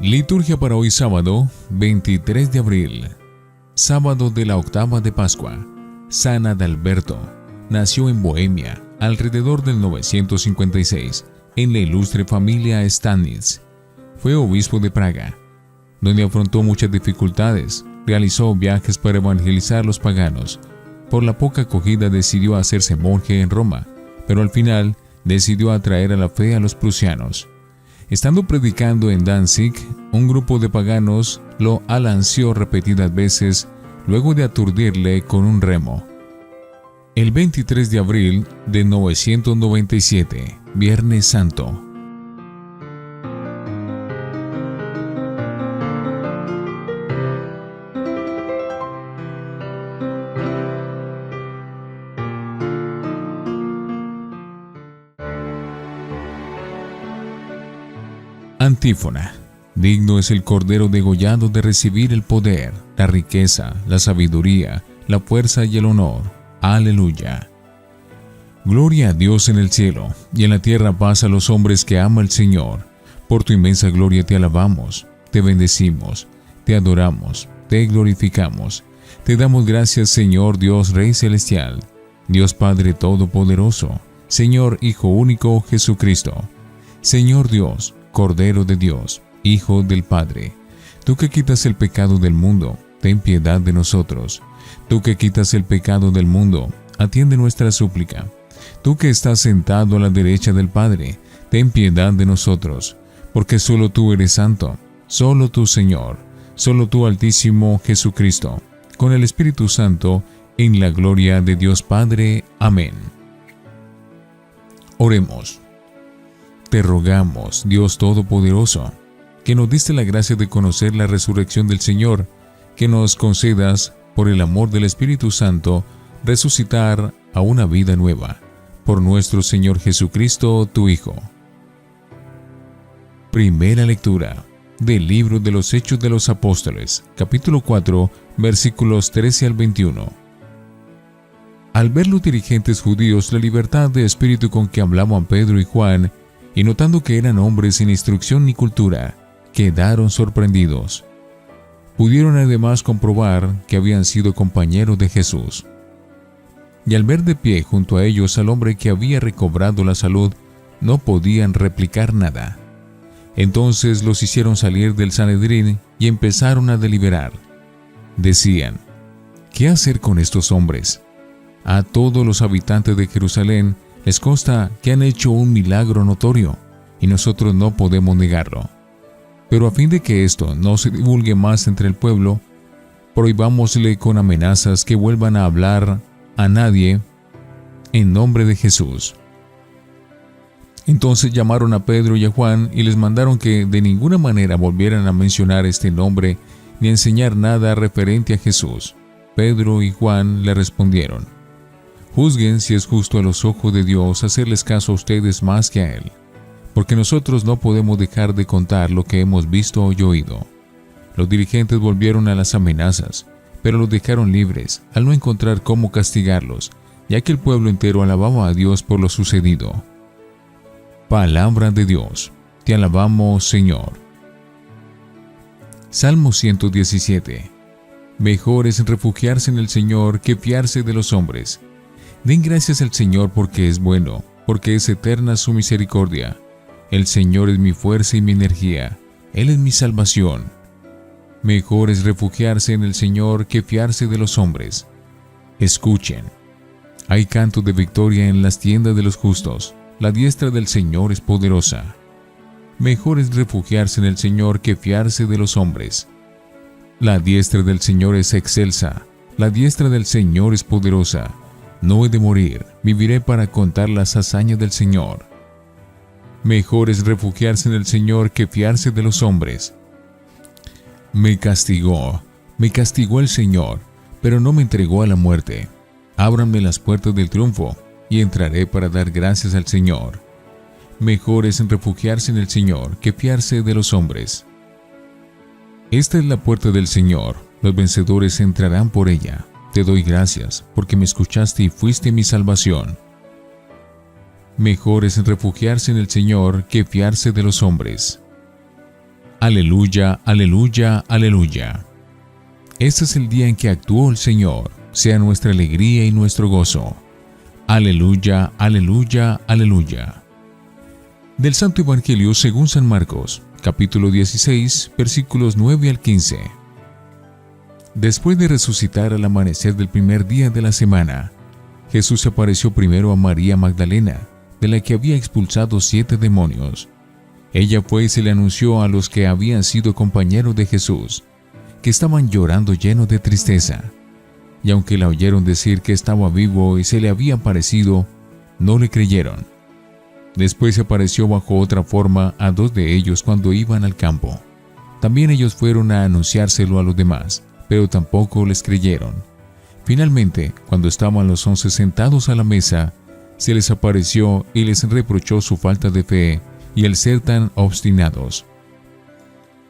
Liturgia para hoy sábado, 23 de abril. Sábado de la octava de Pascua. San Adalberto nació en Bohemia alrededor del 956 en la ilustre familia Stanitz. Fue obispo de Praga, donde afrontó muchas dificultades. Realizó viajes para evangelizar a los paganos. Por la poca acogida decidió hacerse monje en Roma, pero al final decidió atraer a la fe a los prusianos. Estando predicando en Danzig, un grupo de paganos lo alanceó repetidas veces luego de aturdirle con un remo. El 23 de abril de 997, Viernes Santo. Antífona. Digno es el Cordero degollado de recibir el poder, la riqueza, la sabiduría, la fuerza y el honor. Aleluya. Gloria a Dios en el cielo, y en la tierra paz a los hombres que ama el Señor. Por tu inmensa gloria te alabamos, te bendecimos, te adoramos, te glorificamos. Te damos gracias, Señor Dios Rey Celestial, Dios Padre Todopoderoso, Señor Hijo Único Jesucristo, Señor Dios, Cordero de Dios, Hijo del Padre. Tú que quitas el pecado del mundo, ten piedad de nosotros. Tú que quitas el pecado del mundo, atiende nuestra súplica. Tú que estás sentado a la derecha del Padre, ten piedad de nosotros. Porque solo tú eres santo, solo tú, Señor, solo tú, Altísimo Jesucristo, con el Espíritu Santo, en la gloria de Dios Padre. Amén. Oremos. Te rogamos, Dios Todopoderoso, que nos diste la gracia de conocer la resurrección del Señor, que nos concedas, por el amor del Espíritu Santo, resucitar a una vida nueva, por nuestro Señor Jesucristo, tu Hijo. Primera lectura del libro de los Hechos de los Apóstoles, capítulo 4, versículos 13 al 21. Al ver los dirigentes judíos la libertad de espíritu con que hablaban Pedro y Juan, y notando que eran hombres sin instrucción ni cultura, quedaron sorprendidos. Pudieron además comprobar que habían sido compañeros de Jesús. Y al ver de pie junto a ellos al hombre que había recobrado la salud, no podían replicar nada. Entonces los hicieron salir del Sanedrín y empezaron a deliberar. Decían: ¿qué hacer con estos hombres? A todos los habitantes de Jerusalén les consta que han hecho un milagro notorio, y nosotros no podemos negarlo. Pero a fin de que esto no se divulgue más entre el pueblo, prohibámosle con amenazas que vuelvan a hablar a nadie en nombre de Jesús. Entonces llamaron a Pedro y a Juan y les mandaron que de ninguna manera volvieran a mencionar este nombre ni a enseñar nada referente a Jesús. Pedro y Juan le respondieron: juzguen si es justo a los ojos de Dios hacerles caso a ustedes más que a Él, porque nosotros no podemos dejar de contar lo que hemos visto y oído. Los dirigentes volvieron a las amenazas, pero los dejaron libres al no encontrar cómo castigarlos, ya que el pueblo entero alababa a Dios por lo sucedido. Palabra de Dios. Te alabamos, Señor. Salmo 117. Mejor es refugiarse en el Señor que fiarse de los hombres. Den gracias al Señor porque es bueno, porque es eterna su misericordia. El Señor es mi fuerza y mi energía. Él es mi salvación. Mejor es refugiarse en el Señor que fiarse de los hombres. Escuchen. Hay canto de victoria en las tiendas de los justos. La diestra del Señor es poderosa. Mejor es refugiarse en el Señor que fiarse de los hombres. La diestra del Señor es excelsa. La diestra del Señor es poderosa. No he de morir, viviré para contar las hazañas del Señor. Mejor es refugiarse en el Señor que fiarse de los hombres. Me castigó el Señor, pero no me entregó a la muerte. Ábranme las puertas del triunfo, y entraré para dar gracias al Señor. Mejor es refugiarse en el Señor que fiarse de los hombres. Esta es la puerta del Señor, los vencedores entrarán por ella. Te doy gracias, porque me escuchaste y fuiste mi salvación. Mejor es refugiarse en el Señor que fiarse de los hombres. Aleluya, aleluya, aleluya. Este es el día en que actuó el Señor, sea nuestra alegría y nuestro gozo. Aleluya, aleluya, aleluya. Del Santo Evangelio según San Marcos, capítulo 16, versículos 9 al 15. Después de resucitar al amanecer del primer día de la semana, Jesús se apareció primero a María Magdalena, de la que había expulsado 7 demonios. Ella fue y se le anunció a los que habían sido compañeros de Jesús, que estaban llorando llenos de tristeza. Y aunque la oyeron decir que estaba vivo y se le había aparecido, no le creyeron. Después se apareció bajo otra forma a 2 de ellos cuando iban al campo. También ellos fueron a anunciárselo a los demás, pero tampoco les creyeron. Finalmente, cuando estaban los 11 sentados a la mesa, se les apareció y les reprochó su falta de fe y el ser tan obstinados,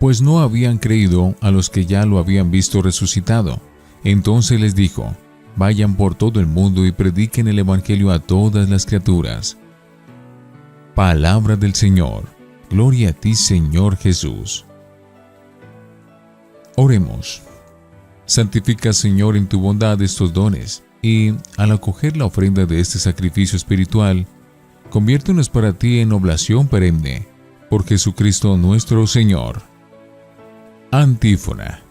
pues no habían creído a los que ya lo habían visto resucitado. Entonces les dijo: vayan por todo el mundo y prediquen el Evangelio a todas las criaturas. Palabra del Señor. Gloria a ti, Señor Jesús. Oremos. Santifica, Señor, en tu bondad estos dones, y, al acoger la ofrenda de este sacrificio espiritual, conviértenos para ti en oblación perenne, por Jesucristo nuestro Señor. Antífona.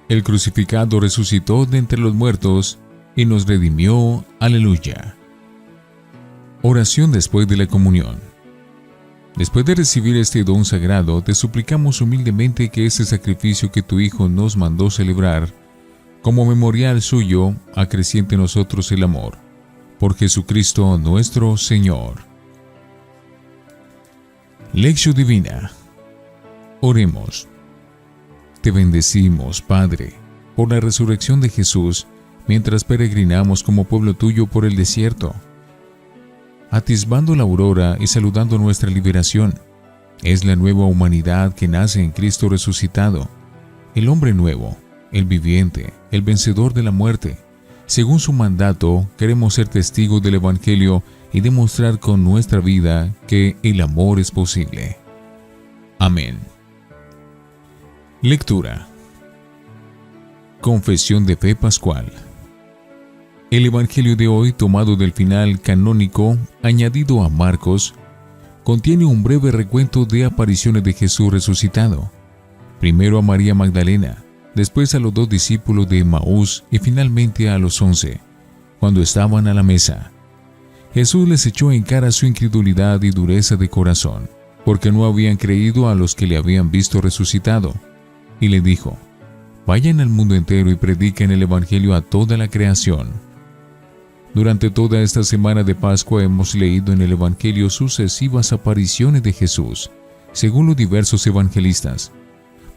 El crucificado resucitó de entre los muertos y nos redimió. Aleluya. Oración después de la comunión. Después de recibir este don sagrado, te suplicamos humildemente que este sacrificio que tu Hijo nos mandó celebrar, como memorial suyo, acreciente en nosotros el amor. Por Jesucristo nuestro Señor. Lección Divina. Oremos. Te bendecimos, Padre, por la resurrección de Jesús, mientras peregrinamos como pueblo tuyo por el desierto, atisbando la aurora y saludando nuestra liberación. Es la nueva humanidad que nace en Cristo resucitado, el hombre nuevo, el viviente, el vencedor de la muerte. Según su mandato, queremos ser testigos del Evangelio y demostrar con nuestra vida que el amor es posible. Amén. Lectura. Confesión de fe pascual. El Evangelio de hoy, tomado del final canónico añadido a Marcos, contiene un breve recuento de apariciones de Jesús resucitado. Primero a María Magdalena, después a los 2 discípulos de Emaús y finalmente a los 11, cuando estaban a la mesa. Jesús les echó en cara su incredulidad y dureza de corazón, porque no habían creído a los que le habían visto resucitado, y le dijo: vayan al mundo entero y prediquen el Evangelio a toda la creación. Durante toda esta semana de Pascua hemos leído en el Evangelio sucesivas apariciones de Jesús, según los diversos evangelistas.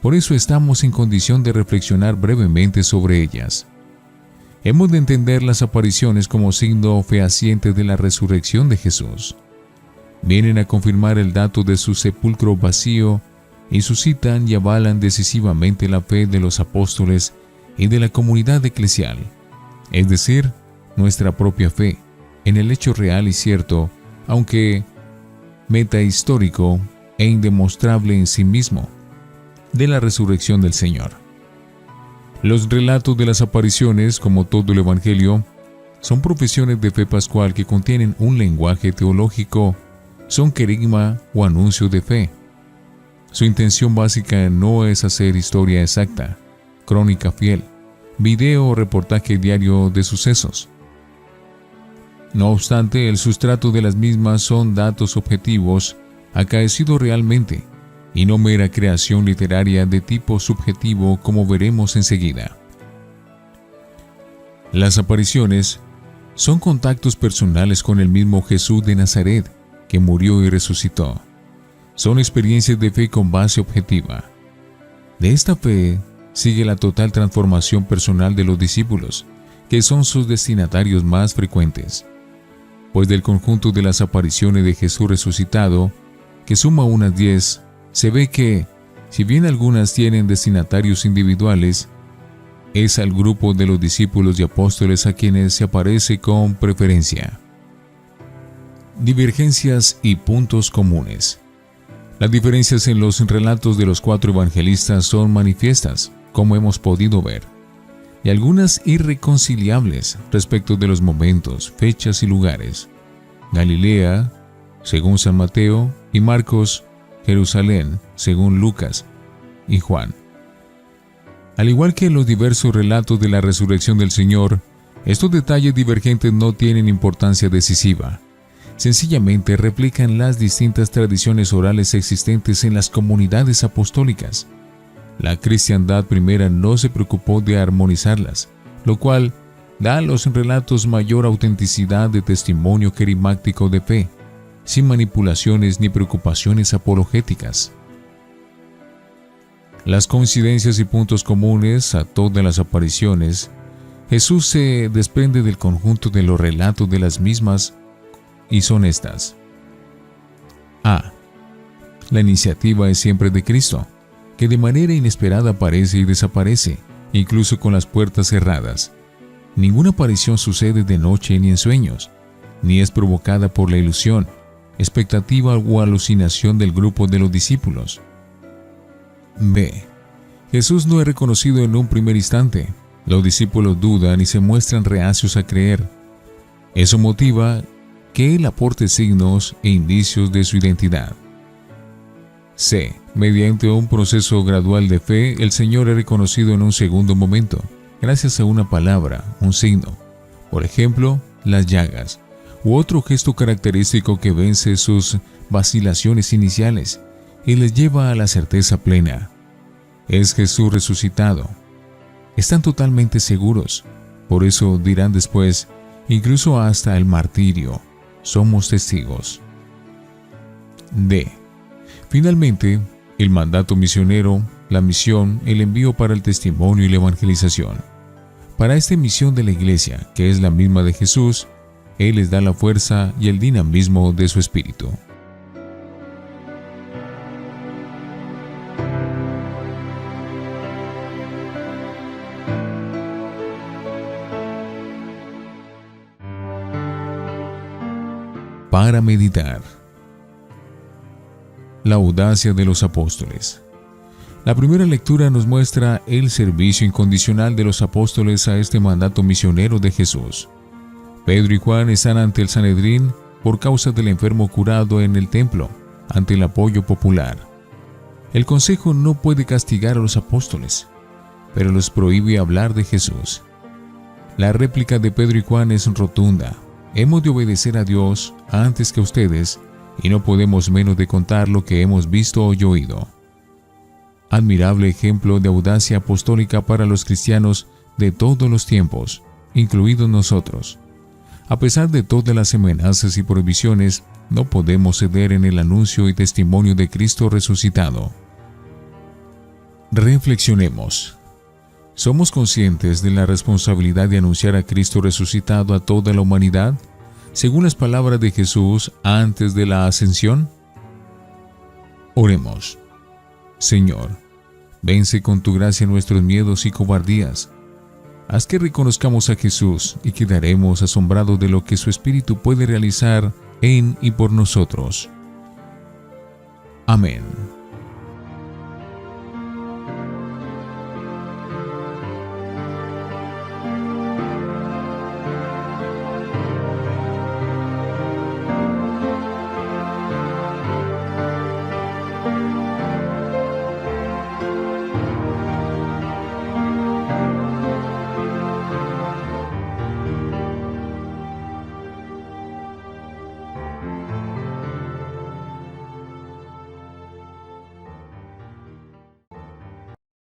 Por eso estamos en condición de reflexionar brevemente sobre ellas. Hemos de entender las apariciones como signo fehaciente de la resurrección de Jesús. Vienen a confirmar el dato de su sepulcro vacío y suscitan y avalan decisivamente la fe de los apóstoles y de la comunidad eclesial, es decir, nuestra propia fe, en el hecho real y cierto, aunque metahistórico e indemostrable en sí mismo, de la resurrección del Señor. Los relatos de las apariciones, como todo el Evangelio, son profesiones de fe pascual que contienen un lenguaje teológico, son querigma o anuncio de fe. Su intención básica no es hacer historia exacta, crónica fiel, video o reportaje diario de sucesos. No obstante, el sustrato de las mismas son datos objetivos acaecidos realmente, y no mera creación literaria de tipo subjetivo como veremos enseguida. Las apariciones son contactos personales con el mismo Jesús de Nazaret, que murió y resucitó. Son experiencias de fe con base objetiva. De esta fe sigue la total transformación personal de los discípulos, que son sus destinatarios más frecuentes. Pues del conjunto de las apariciones de Jesús resucitado, que suma unas 10, se ve que, si bien algunas tienen destinatarios individuales, es al grupo de los discípulos y apóstoles a quienes se aparece con preferencia. Divergencias y puntos comunes. Las diferencias en los relatos de los 4 evangelistas son manifiestas, como hemos podido ver, y algunas irreconciliables respecto de los momentos, fechas y lugares. Galilea, según San Mateo, y Marcos, Jerusalén, según Lucas y Juan. Al igual que en los diversos relatos de la resurrección del Señor, estos detalles divergentes no tienen importancia decisiva. Sencillamente replican las distintas tradiciones orales existentes en las comunidades apostólicas. La cristiandad primera no se preocupó de armonizarlas, lo cual da a los relatos mayor autenticidad de testimonio querigmático de fe, sin manipulaciones ni preocupaciones apologéticas. Las coincidencias y puntos comunes a todas las apariciones, Jesús se desprende del conjunto de los relatos de las mismas y son estas. A. La iniciativa es siempre de Cristo, que de manera inesperada aparece y desaparece, incluso con las puertas cerradas. Ninguna aparición sucede de noche ni en sueños, ni es provocada por la ilusión, expectativa o alucinación del grupo de los discípulos. B. Jesús no es reconocido en un primer instante. Los discípulos dudan y se muestran reacios a creer. Eso motiva que Él aporte signos e indicios de su identidad. C. Mediante un proceso gradual de fe, el Señor es reconocido en un segundo momento, gracias a una palabra, un signo, por ejemplo, las llagas, u otro gesto característico que vence sus vacilaciones iniciales y les lleva a la certeza plena. Es Jesús resucitado. Están totalmente seguros, por eso dirán después, incluso hasta el martirio, somos testigos. D. Finalmente, el mandato misionero, la misión, el envío para el testimonio y la evangelización. Para esta misión de la Iglesia, que es la misma de Jesús, Él les da la fuerza y el dinamismo de su espíritu. Para meditar. La audacia de los apóstoles. La primera lectura nos muestra el servicio incondicional de los apóstoles a este mandato misionero de Jesús. Pedro y Juan están ante el Sanedrín por causa del enfermo curado en el templo, ante el apoyo popular. El consejo no puede castigar a los apóstoles, pero los prohíbe hablar de Jesús. La réplica de Pedro y Juan es rotunda. Hemos de obedecer a Dios antes que a ustedes, y no podemos menos de contar lo que hemos visto y oído. Admirable ejemplo de audacia apostólica para los cristianos de todos los tiempos, incluidos nosotros. A pesar de todas las amenazas y prohibiciones, no podemos ceder en el anuncio y testimonio de Cristo resucitado. Reflexionemos. ¿Somos conscientes de la responsabilidad de anunciar a Cristo resucitado a toda la humanidad, según las palabras de Jesús antes de la ascensión? Oremos. Señor, vence con tu gracia nuestros miedos y cobardías. Haz que reconozcamos a Jesús y quedaremos asombrados de lo que su Espíritu puede realizar en y por nosotros. Amén.